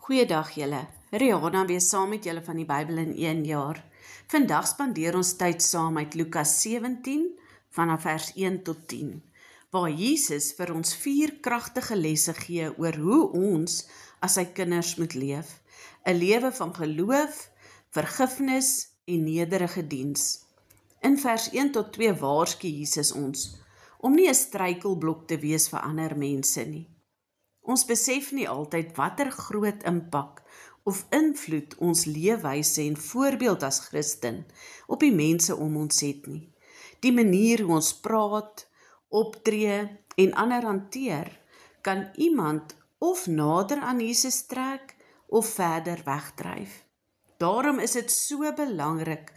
Goeiedag julle. Rihanna weer saam met julle van die Bybel in 1 jaar. Vandag spandeer ons tyd saam uit Lukas 17 vanaf vers 1 tot 10, waar Jesus vir ons 4 kragtige lesse gee oor hoe ons as sy kinders moet leef. 'n Lewe van geloof, vergifnis en nederige diens. In vers 1 tot 2 waarsku Jesus ons om nie 'n struikelblok te wees vir ander mense nie. Ons besef nie altyd watter groot impak of invloed ons leefwyse en voorbeeld as Christen op die mense om ons het nie. Die manier hoe ons praat, optree en ander hanteer, kan iemand of nader aan Jesus trek of verder wegdryf. Daarom is dit so belangrik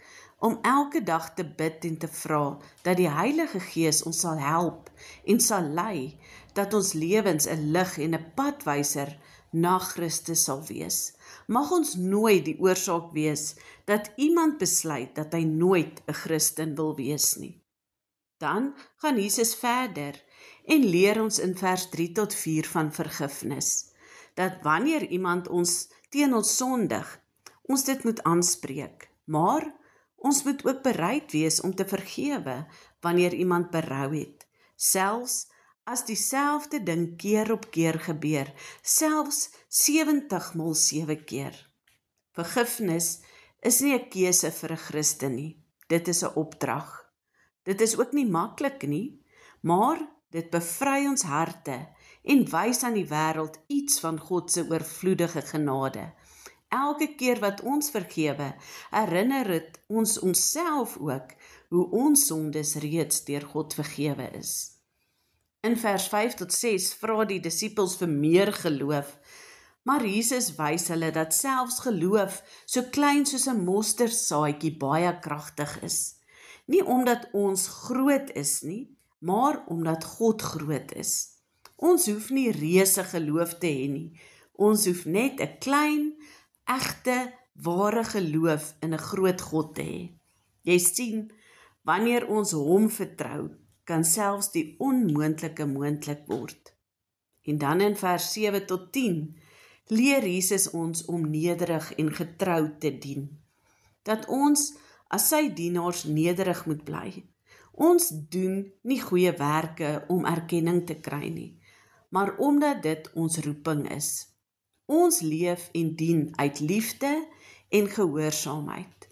om elke dag te bid en te vra dat die Heilige Gees ons sal help en sal lei, dat ons lewens 'n lig en 'n padwyser na Christus sal wees. Mag ons nooit die oorsaak wees dat iemand besluit dat hy nooit 'n Christen wil wees nie. Dan gaan Jesus verder en leer ons in vers 3 tot 4 van vergifnis, dat wanneer iemand teen ons sondig, ons dit moet aanspreek, maar ons moet ook bereid wees om te vergewe wanneer iemand berou het, selfs as dieselfde ding keer op keer gebeur, selfs 70x7 keer. Vergifnis is nie 'n keuse vir 'n Christen nie, dit is 'n opdrag. Dit is ook nie maklik nie, maar dit bevry ons harte en wys aan die wêreld iets van God se oorvloedige genade. Elke keer wat ons vergewe, herinner dit ons onsself ook hoe ons sondes reeds deur God vergewe is. In vers 5 tot 6 vra die disippels vir meer geloof, maar Jesus wys hulle dat selfs geloof so klein soos 'n mosterdsaadjie baie kragtig is. Nie omdat ons groot is nie, maar omdat God groot is. Ons hoef nie reuse geloof te hê nie, ons hoef net 'n klein, egte, ware geloof in 'n groot God te hê. Jy sien, wanneer ons hom vertrou, kan selfs die onmoontlike moontlik word. En dan in vers 7 tot 10, leer Jesus ons om nederig en getrou te dien. Dat ons as sy dienaars nederig moet bly. Ons doen nie goeie werke om erkenning te kry nie, maar omdat dit ons roeping is. Ons leef en dien uit liefde en gehoorsaamheid.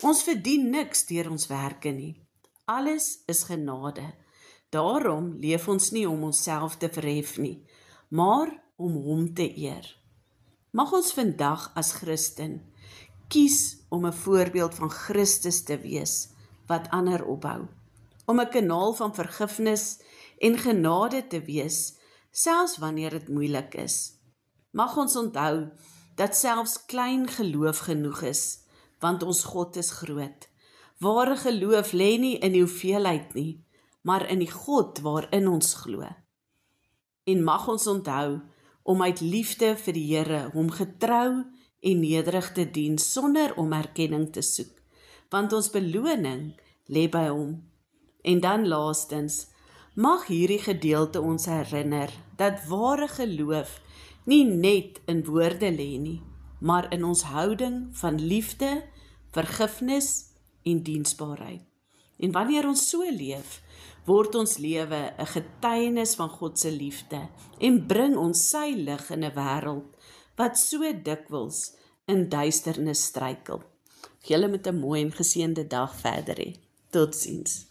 Ons verdien niks deur ons werke nie. Alles is genade. Daarom leef ons nie om onsself te verhef nie, maar om hom te eer. Mag ons vandag as Christen kies om 'n voorbeeld van Christus te wees wat ander opbou, om 'n kanaal van vergifnis en genade te wees, selfs wanneer dit moeilik is. Mag ons onthou dat selfs klein geloof genoeg is, want ons God is groot. Ware geloof lê nie in die hoeveelheid nie, maar in die God waarin ons glo. En mag ons onthou om uit liefde vir die Here hom getrou en nederig te dien sonder om erkenning te soek, want ons beloning lê by hom. En dan laastens, mag hierdie gedeelte ons herinner dat ware geloof nie net in woorde lê nie, maar in ons houding van liefde, vergifnis en diensbaarheid. En wanneer ons so leef, word ons lewe 'n getuienis van God se liefde en bring ons sy lig in 'n wêreld wat so dikwels in duisternis struikel. Julle moet 'n mooi en geseënde dag verder hê. Totsiens.